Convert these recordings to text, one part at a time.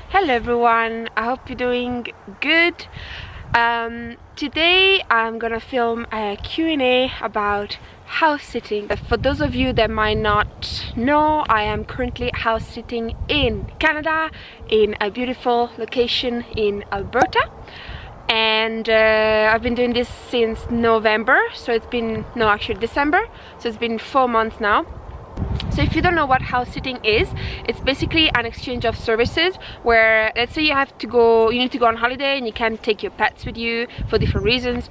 Hello everyone, I hope you're doing good. Today I'm gonna film a Q&A about house sitting. For those of you that might not know, I am currently house sitting in Canada in a beautiful location in Alberta, and I've been doing this since November, so it's been, no, actually December, so it's been 4 months now. So if you don't know what house sitting is, it's basically an exchange of services where, let's say you need to go on holiday and you can't take your pets with you for different reasons.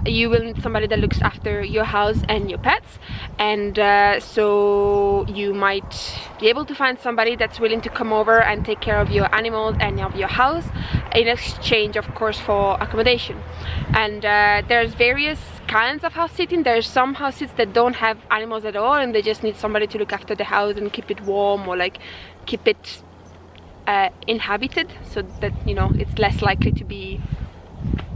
You will need somebody that looks after your house and your pets, and so you might be able to find somebody that's willing to come over and take care of your animals and of your house in exchange, of course, for accommodation. And there's various kinds of house sitting. There's some house sits that don't have animals at all and they just need somebody to look after the house and keep it warm, or like keep it inhabited, so that, you know, it's less likely to be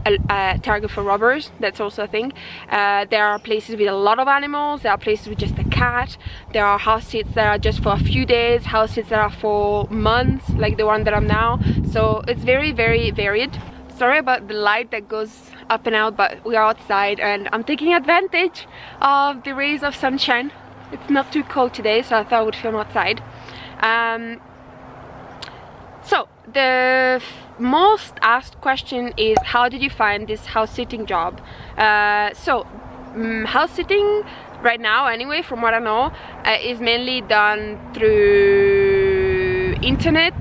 a target for robbers. That's also a thing. There are places with a lot of animals, there are places with just a cat, there are house sits that are just for a few days, house sits that are for months, like the one that I'm now. So it's very, very varied. Sorry about the light that goes up and out, but we are outside and I'm taking advantage of the rays of sunshine. It's not too cold today, so I thought I would film outside. So the most asked question is, how did you find this house sitting job? House sitting right now, anyway, from what I know, is mainly done through internet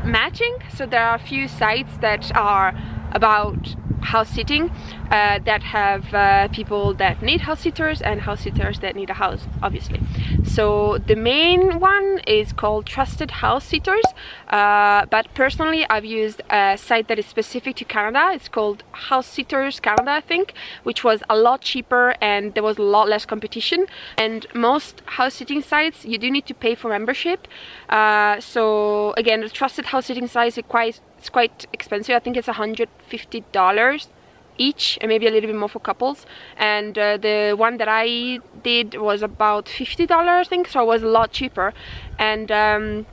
matching. So there are a few sites that are about house sitting that have people that need house sitters and house sitters that need a house, obviously. So the main one is called Trusted House Sitters, but personally I've used a site that is specific to Canada. It's called House Sitters Canada, I think, which was a lot cheaper and there was a lot less competition. And most house sitting sites, you do need to pay for membership. So again, the Trusted House Sitting sites are it's quite expensive. I think it's $150 each, and maybe a little bit more for couples. And the one that I did was about $50, I think, so it was a lot cheaper. And I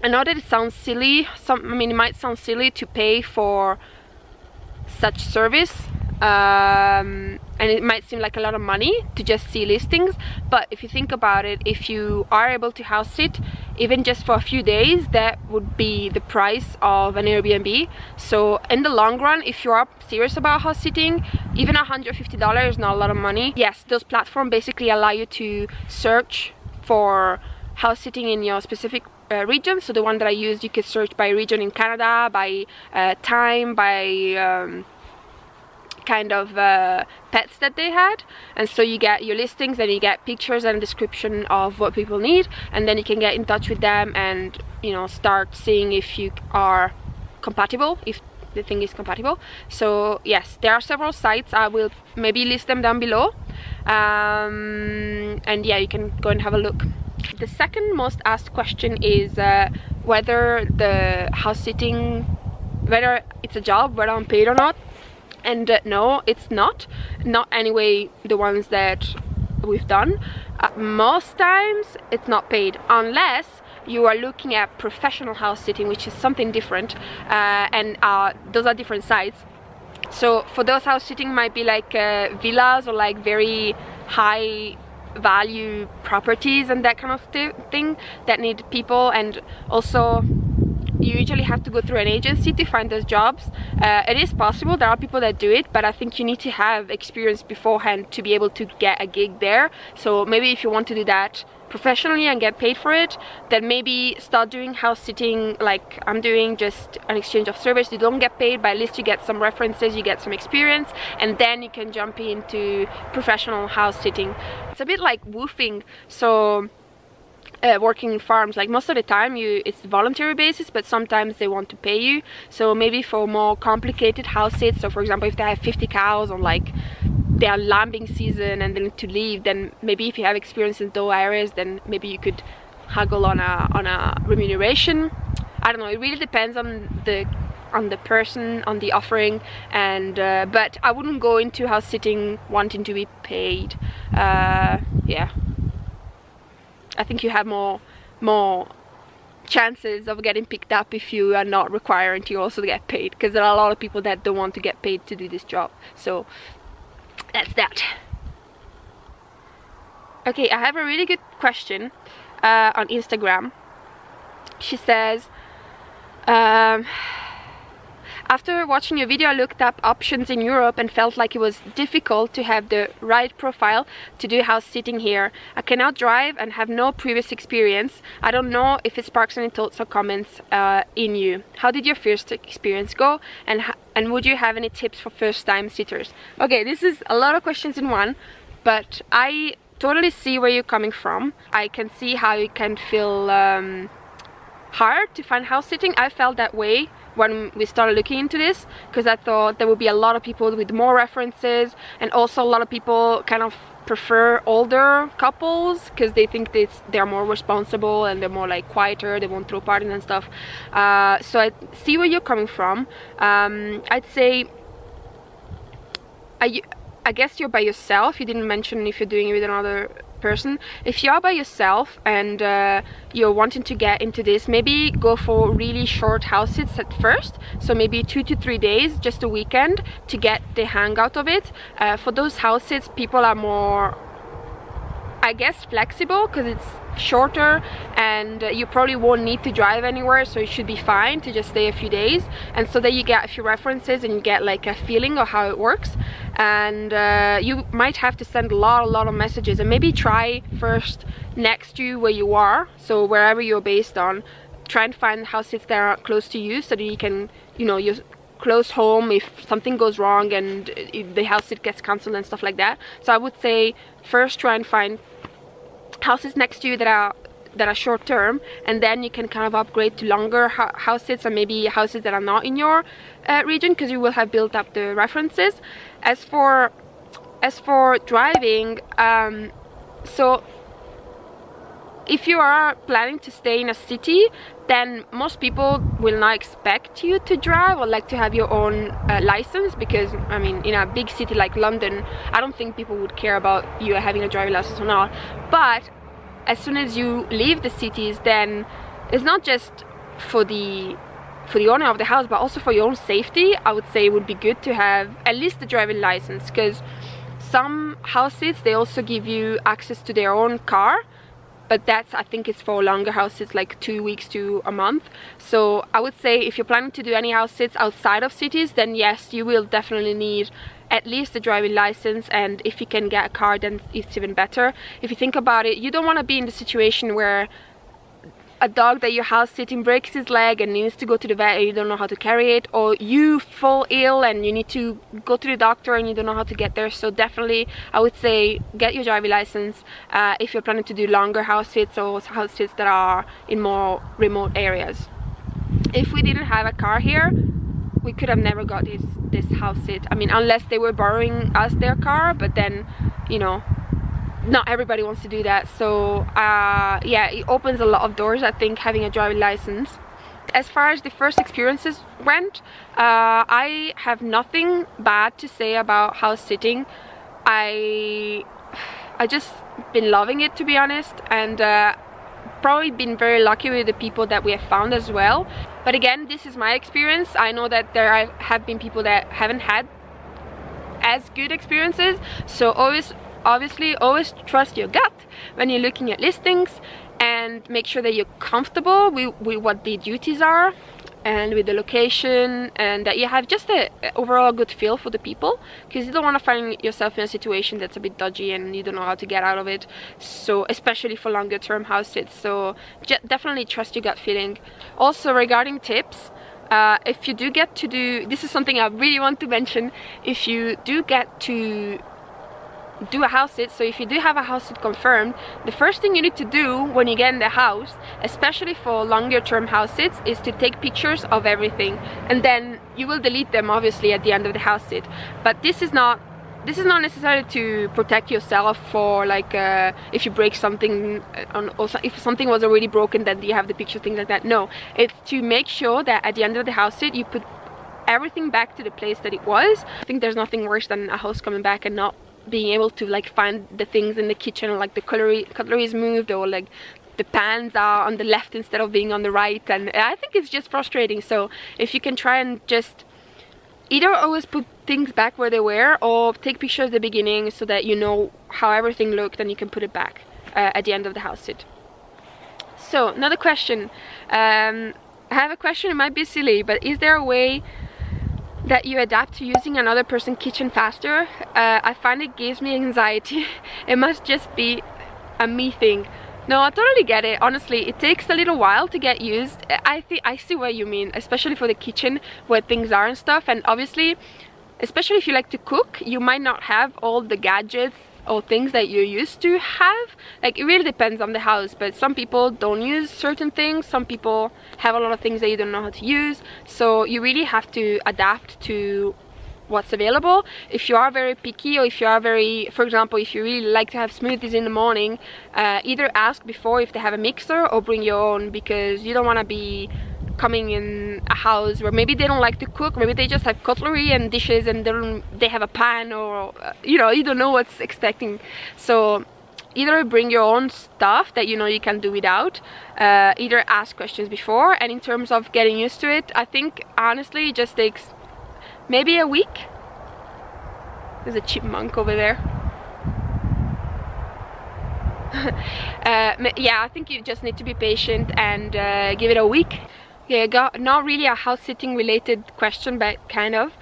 know that it sounds silly. I mean, it might sound silly to pay for such service, and it might seem like a lot of money to just see listings, but if you think about it, if you are able to house sit even just for a few days, that would be the price of an Airbnb. So in the long run, if you are serious about house sitting, even $150 is not a lot of money. Yes, those platforms basically allow you to search for house sitting in your specific region. So the one that I used, you could search by region in Canada, by time, by kind of pets that they had, and so you get your listings and you get pictures and a description of what people need, and then you can get in touch with them and, you know, start seeing if you are compatible, if the thing is compatible. So yes, there are several sites. I will maybe list them down below, and yeah, you can go and have a look. The second most asked question is whether the house sitting, whether it's a job, whether I'm paid or not. And no, it's not anyway, the ones that we've done. Most times it's not paid, unless you are looking at professional house sitting, which is something different, and those are different sites. So for those, house sitting might be like villas or like very high value properties and that kind of thing that need people, and also you usually have to go through an agency to find those jobs. It is possible, there are people that do it, but I think you need to have experience beforehand to be able to get a gig there. So maybe if you want to do that professionally and get paid for it, then maybe start doing house sitting like I'm doing, just an exchange of service. You don't get paid, but at least you get some references, you get some experience, and then you can jump into professional house sitting. It's a bit like woofing. So working in farms, like most of the time it's voluntary basis, but sometimes they want to pay you. So maybe for more complicated house sits, so for example if they have 50 cows, or like they are lambing season and they need to leave, then maybe if you have experience in those areas, then maybe you could haggle on a remuneration. I don't know, it really depends on the person, on the offering, and but I wouldn't go into house sitting wanting to be paid. Yeah, I think you have more chances of getting picked up if you are not requiring to also get paid, because there are a lot of people that don't want to get paid to do this job. So that's that. Okay, I have a really good question on Instagram. She says, after watching your video, I looked up options in Europe and felt like it was difficult to have the right profile to do house sitting here. I cannot drive and have no previous experience. I don't know if it sparks any thoughts or comments in you. How did your first experience go, and would you have any tips for first-time sitters? Okay, this is a lot of questions in one, but I totally see where you're coming from. I can see how it can feel hard to find house sitting. I felt that way when we started looking into this, because I thought there would be a lot of people with more references, and also a lot of people kind of prefer older couples because they think they're more responsible and they're more like quieter, they won't throw parties and stuff. So I see where you're coming from. I'd say I guess you're by yourself. You didn't mention if you're doing it with another person. If you are by yourself and you're wanting to get into this, maybe go for really short house sits at first, so maybe 2 to 3 days, just a weekend, to get the hang out of it. For those house sits, people are more, I guess, flexible because it's shorter, and you probably won't need to drive anywhere, so it should be fine to just stay a few days, and so that you get a few references and you get like a feeling of how it works. And you might have to send a lot of messages, and maybe try first next to you where you are, so wherever you're based on, try and find house sits that are close to you, so that you can, you know, you're close home if something goes wrong and if the house sit gets cancelled and stuff like that. So I would say first try and find houses next to you that are short term, and then you can kind of upgrade to longer house sits, and maybe houses that are not in your region, because you will have built up the references. As for driving, so if you are planning to stay in a city, then most people will not expect you to drive or like to have your own license, because I mean, in a big city like London, I don't think people would care about you having a driving license or not. But as soon as you leave the cities, then it's not just for the owner of the house, but also for your own safety. I would say it would be good to have at least the driving license, because some house sits, they also give you access to their own car, but that's, I think it's for longer house sits, like 2 weeks to a month. So I would say if you're planning to do any house sits outside of cities, then yes, you will definitely need at least a driving license, and if you can get a car, then it's even better. If you think about it, you don't want to be in the situation where a dog that you're house sitting breaks his leg and needs to go to the vet and you don't know how to carry it, or you fall ill and you need to go to the doctor and you don't know how to get there. So definitely I would say get your driving license if you're planning to do longer house sits, or house sits that are in more remote areas. If we didn't have a car here, we could have never got this house sit. I mean, unless they were borrowing us their car, but then, you know, not everybody wants to do that. So yeah, it opens a lot of doors, I think, having a driving license. As far as the first experiences went, I have nothing bad to say about house sitting. I just been loving it, to be honest, and probably been very lucky with the people that we have found as well. But again, this is my experience. I know that there have been people that haven't had as good experiences, so obviously always trust your gut when you're looking at listings, and make sure that you're comfortable with what the duties are and with the location, and that you have just an overall good feel for the people, because you don't want to find yourself in a situation that's a bit dodgy and you don't know how to get out of it. So especially for longer term house sits, so definitely trust your gut feeling. Also, regarding tips, if you do get to do, this is something I really want to mention, if you do get to do a house sit, so if you do have a house sit confirmed, the first thing you need to do when you get in the house, especially for longer term house sits, is to take pictures of everything, and then you will delete them obviously at the end of the house sit. But this is not necessarily to protect yourself for like if you break something, or if something was already broken, then you have the picture, things like that. No, it's to make sure that at the end of the house sit you put everything back to the place that it was. I think there's nothing worse than a host coming back and not being able to like find the things in the kitchen, or like the cutlery is moved, or like the pans are on the left instead of being on the right, and I think it's just frustrating. So if you can try and just either always put things back where they were, or take pictures at the beginning so that you know how everything looked and you can put it back at the end of the house sit. So another question, I have a question, it might be silly, but is there a way that you adapt to using another person's kitchen faster? I find it gives me anxiety. It must just be a me thing. No, I totally get it. Honestly, it takes a little while to get used. I see what you mean, especially for the kitchen where things are and stuff. And obviously, especially if you like to cook, you might not have all the gadgets or things that you're used to have. Like, it really depends on the house, but some people don't use certain things, some people have a lot of things that you don't know how to use, so you really have to adapt to what's available. If you are very picky, or if you are very, for example, if you really like to have smoothies in the morning, either ask before if they have a mixer or bring your own, because you don't want to be coming in a house where maybe they don't like to cook, maybe they just have cutlery and dishes and they have a pan, or you know, you don't know what's expecting. So either bring your own stuff that you know you can do without, either ask questions before. And in terms of getting used to it, I think honestly it just takes maybe a week. There's a chipmunk over there. Yeah, I think you just need to be patient and give it a week. Yeah, not really a house sitting related question, but kind of.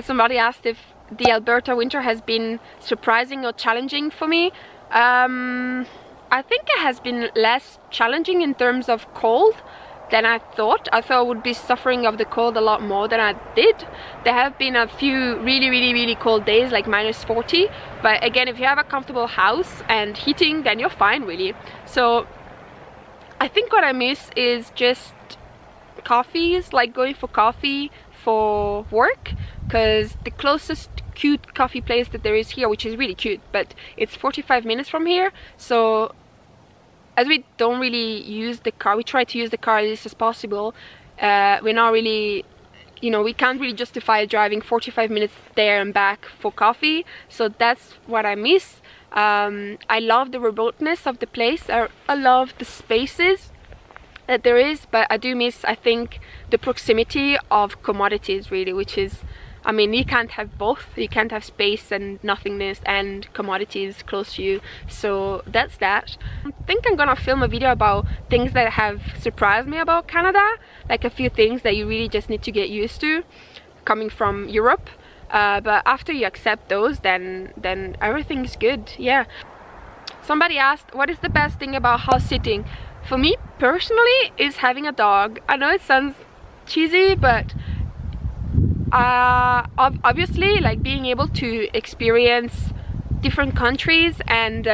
Somebody asked if the Alberta winter has been surprising or challenging for me. I think it has been less challenging in terms of cold than I thought. I thought I would be suffering of the cold a lot more than I did. There have been a few really cold days, like -40, but again, if you have a comfortable house and heating, then you're fine really. So I think what I miss is just coffees, like going for coffee for work, because the closest cute coffee place that there is here, which is really cute, but it's 45 minutes from here. So as we don't really use the car, we try to use the car as least as possible. We're not really, you know, we can't really justify driving 45 minutes there and back for coffee. So that's what I miss. I love the remoteness of the place. I love the spaces that there is, but I do miss, I think, the proximity of commodities really, which is, I mean, you can't have both. You can't have space and nothingness and commodities close to you. So that's that. I think I'm gonna film a video about things that have surprised me about Canada, like a few things that you really just need to get used to coming from Europe. But after you accept those, then everything's good. Yeah. Somebody asked, what is the best thing about house sitting? For me personally, is having a dog. I know it sounds cheesy, but obviously, like, being able to experience different countries and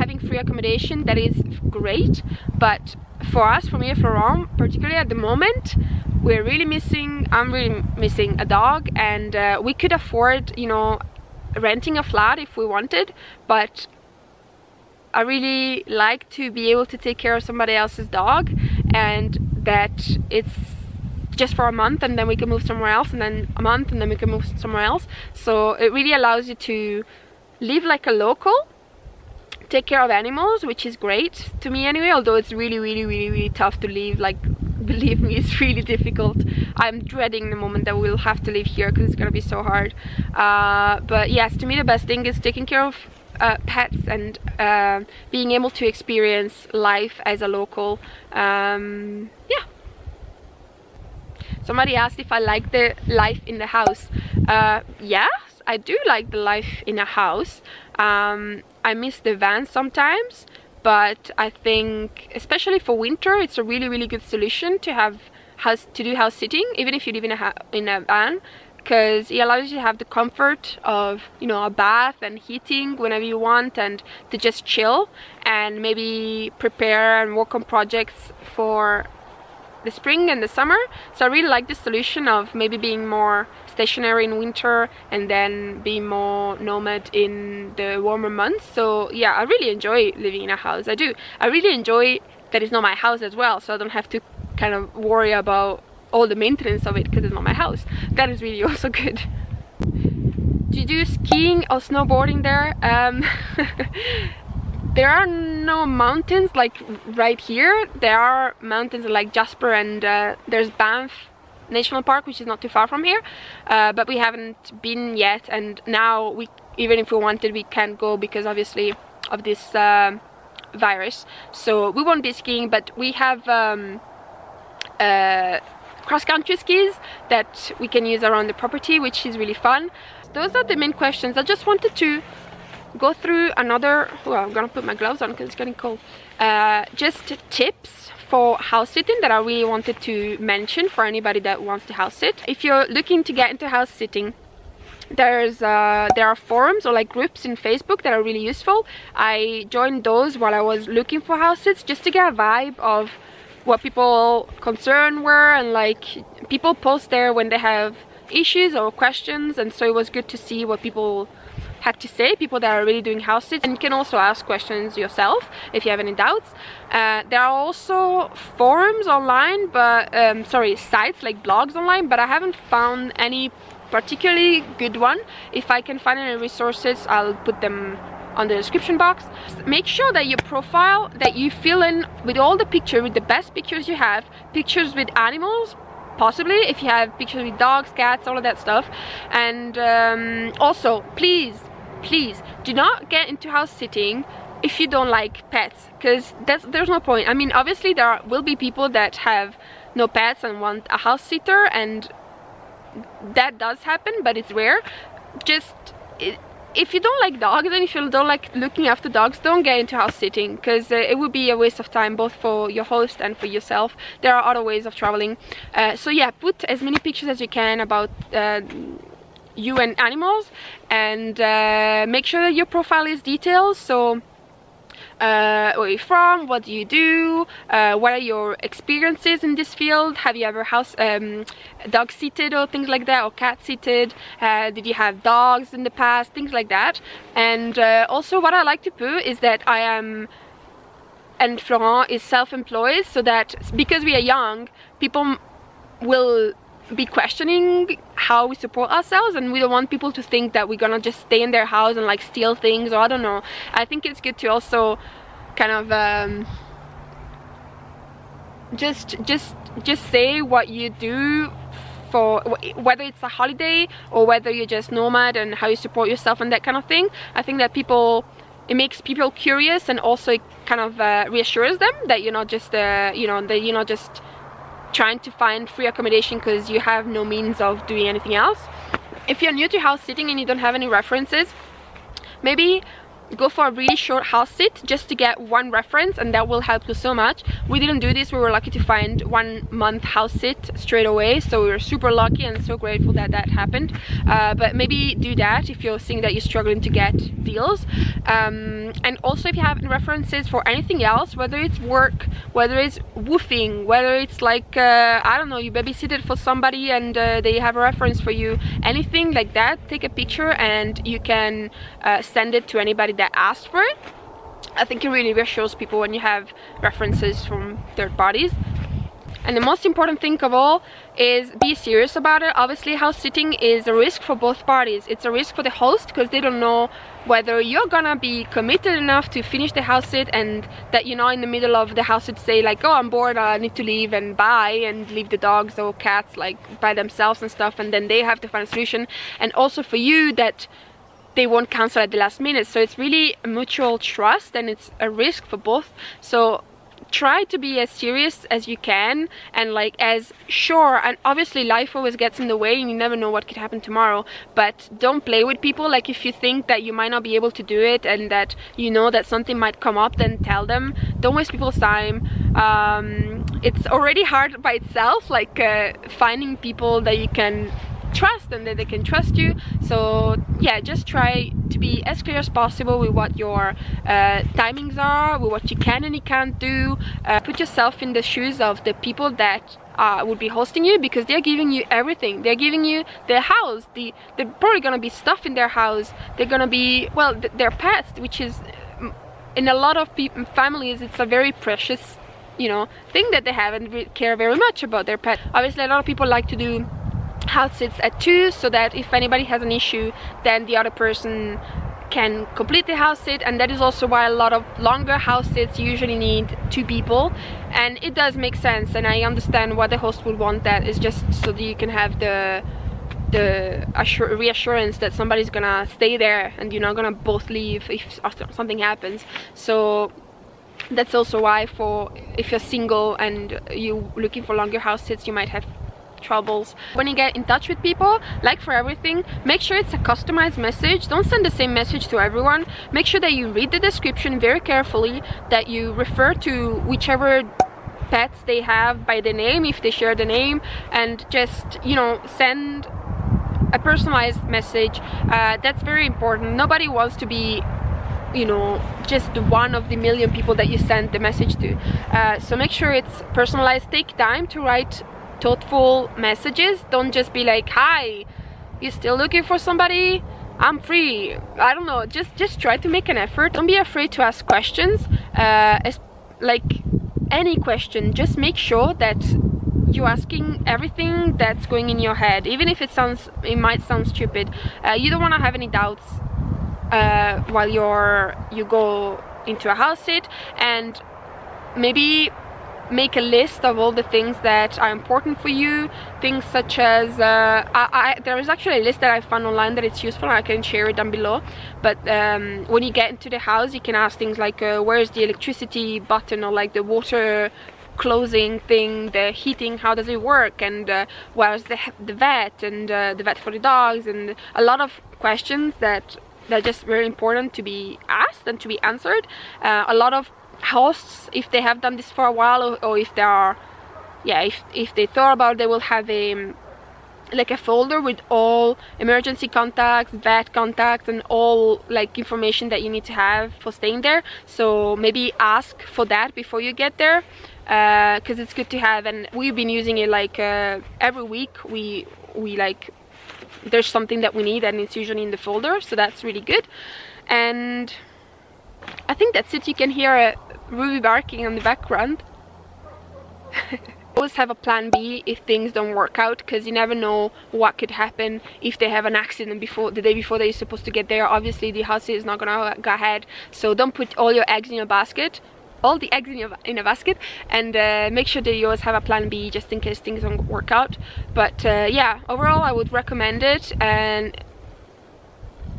having free accommodation, that is great. But for us, for me and for Ron, particularly at the moment, we're really missing, I'm really missing a dog. And we could afford, you know, renting a flat if we wanted, but I really like to be able to take care of somebody else's dog, and that it's just for a month and then we can move somewhere else, and then a month and then we can move somewhere else. So it really allows you to live like a local, take care of animals, which is great to me anyway, although it's really tough to leave. Like, believe me, it's really difficult. I'm dreading the moment that we'll have to live here because it's gonna be so hard. But yes, to me the best thing is taking care of pets and being able to experience life as a local. Yeah. Somebody asked if I like the life in the house. Yes, I do like the life in a house. I miss the van sometimes, but I think especially for winter it's a really good solution to have house sitting, even if you live in a van, because it allows you to have the comfort of, you know, a bath and heating whenever you want, and to just chill and maybe prepare and work on projects for the spring and the summer. So I really like the solution of maybe being more stationary in winter and then being more nomad in the warmer months. So yeah, I really enjoy living in a house. I do. I really enjoy that it's not my house as well, so I don't have to kind of worry about all the maintenance of it because it's not my house. That is really also good. Do you do skiing or snowboarding there? there are no mountains like right here. There are mountains like Jasper, and there's Banff National Park, which is not too far from here, but we haven't been yet, and now we, even if we wanted, we can't go because obviously of this virus, so we won't be skiing. But we have cross-country skis that we can use around the property, which is really fun. Those are the main questions. I just wanted to go through another, well, I'm gonna put my gloves on because it's getting cold, just tips for house sitting that I really wanted to mention for anybody that wants to house sit. If you're looking to get into house sitting, there are forums or like groups in Facebook that are really useful. I joined those while I was looking for house sits, just to get a vibe of what people concern were, and like people post there when they have issues or questions, and so it was good to see what people had to say, people that are really doing house sits. And you can also ask questions yourself if you have any doubts. There are also forums online, but sorry, sites like blogs online, but I haven't found any particularly good one. If I can find any resources, I'll put them on the description box. Make sure that your profile, that you fill in with all the pictures, with the best pictures you have, pictures with animals, possibly if you have pictures with dogs, cats, all of that stuff. And also, please do not get into house sitting if you don't like pets, because there's no point. I mean, obviously there will be people that have no pets and want a house sitter, and that does happen, but it's rare. Just if you don't like dogs, and if you don't like looking after dogs, don't get into house sitting, because it would be a waste of time both for your host and for yourself. There are other ways of traveling. So yeah, put as many pictures as you can about you and animals, and make sure that your profile is detailed. So where are you from, what do you do, what are your experiences in this field, have you ever dog seated or things like that, or cat seated, did you have dogs in the past, things like that. And also what I like to put is that I am, and Florent is self-employed, so that because we are young, people will be questioning how we support ourselves, and we don't want people to think that we're gonna just stay in their house and like steal things, or I don't know. I think it's good to also kind of just say what you do, for whether it's a holiday or whether you're just nomad, and how you support yourself and that kind of thing. I think that it makes people curious, and also it kind of reassures them that you're not just you know, that you're not just trying to find free accommodation because you have no means of doing anything else. If you're new to house sitting and you don't have any references, maybe go for a really short house sit just to get one reference, and that will help you so much. We didn't do this. We were lucky to find 1 month house sit straight away, so we were super lucky and so grateful that that happened. But maybe do that if you're seeing that you're struggling to get deals. And also, if you have references for anything else, whether it's work, whether it's woofing, whether it's like I don't know, you babysitted for somebody and they have a reference for you, anything like that, take a picture and you can send it to anybody that asked for it. I think it really reassures people when you have references from third parties. And the most important thing of all is be serious about it. Obviously, house sitting is a risk for both parties. It's a risk for the host because they don't know whether you're gonna be committed enough to finish the house sit, and that you're not in the middle of the house sit say like, oh, I'm bored, I need to leave, and bye, and leave the dogs or cats like by themselves and stuff, and then they have to find a solution. And also for you, that they won't cancel at the last minute. So it's really a mutual trust, and it's a risk for both. So try to be as serious as you can, and like as sure, and obviously life always gets in the way and you never know what could happen tomorrow, but don't play with people. Like if you think that you might not be able to do it and that you know that something might come up, then tell them. Don't waste people's time. It's already hard by itself, like finding people that you can trust and that they can trust you. So yeah, just try to be as clear as possible with what your timings are, with what you can and you can't do. Put yourself in the shoes of the people that would be hosting you, because they're giving you everything. They're giving you their house, they're probably gonna be stuff in their house, they're gonna be, well, their pets, which is in a lot of families it's a very precious, you know, thing that they have, and care very much about their pet. Obviously a lot of people like to do house sits at 2, so that if anybody has an issue, then the other person can complete the house sit, and that is also why a lot of longer house sits usually need 2 people, and it does make sense, and I understand why the host would want that. Is just so that you can have the reassurance that somebody's gonna stay there and you're not gonna both leave if something happens. So that's also why, for if you're single and you're looking for longer house sits, you might have troubles. When you get in touch with people, like for everything, make sure it's a customized message. Don't send the same message to everyone. Make sure that you read the description very carefully, that you refer to whichever pets they have by the name if they share the name, and just, you know, send a personalized message. That's very important. Nobody wants to be, you know, just one of the million people that you send the message to. So make sure it's personalized. Take time to write thoughtful messages. Don't just be like, hi, you still looking for somebody? I'm free. I don't know, just try to make an effort. Don't be afraid to ask questions, like any question. Just make sure that you're asking everything that's going in your head, even if it might sound stupid. You don't want to have any doubts while you go into a house sit, and maybe make a list of all the things that are important for you. Things such as there is actually a list that I found online that it's useful. I can share it down below. But when you get into the house, you can ask things like where's the electricity button, or like the water closing thing, the heating, how does it work, and where's the vet, and the vet for the dogs, and a lot of questions that are just very important to be asked and to be answered. A lot of hosts, if they have done this for a while, or if they are, yeah, if they thought about it, they will have a like a folder with all emergency contacts, vet contacts, and all like information that you need to have for staying there. So maybe ask for that before you get there, because it's good to have. And we've been using it like every week. We like, there's something that we need, and it's usually in the folder, so that's really good. And I think that's it. You can hear Ruby barking in the background. Always have a plan B if things don't work out, because you never know what could happen if they have an accident the day before they're supposed to get there. Obviously the house is not gonna go ahead, so don't put all your eggs in your basket, in a basket, and make sure that you always have a plan B just in case things don't work out. But yeah, overall I would recommend it, and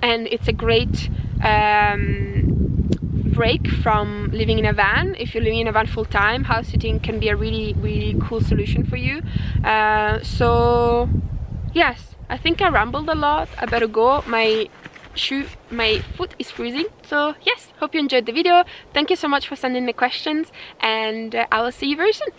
it's a great break from living in a van. If you're living in a van full time, house sitting can be a really cool solution for you. So yes, I think I rambled a lot. I better go. My foot is freezing. So yes, hope you enjoyed the video. Thank you so much for sending the questions, and I will see you very soon.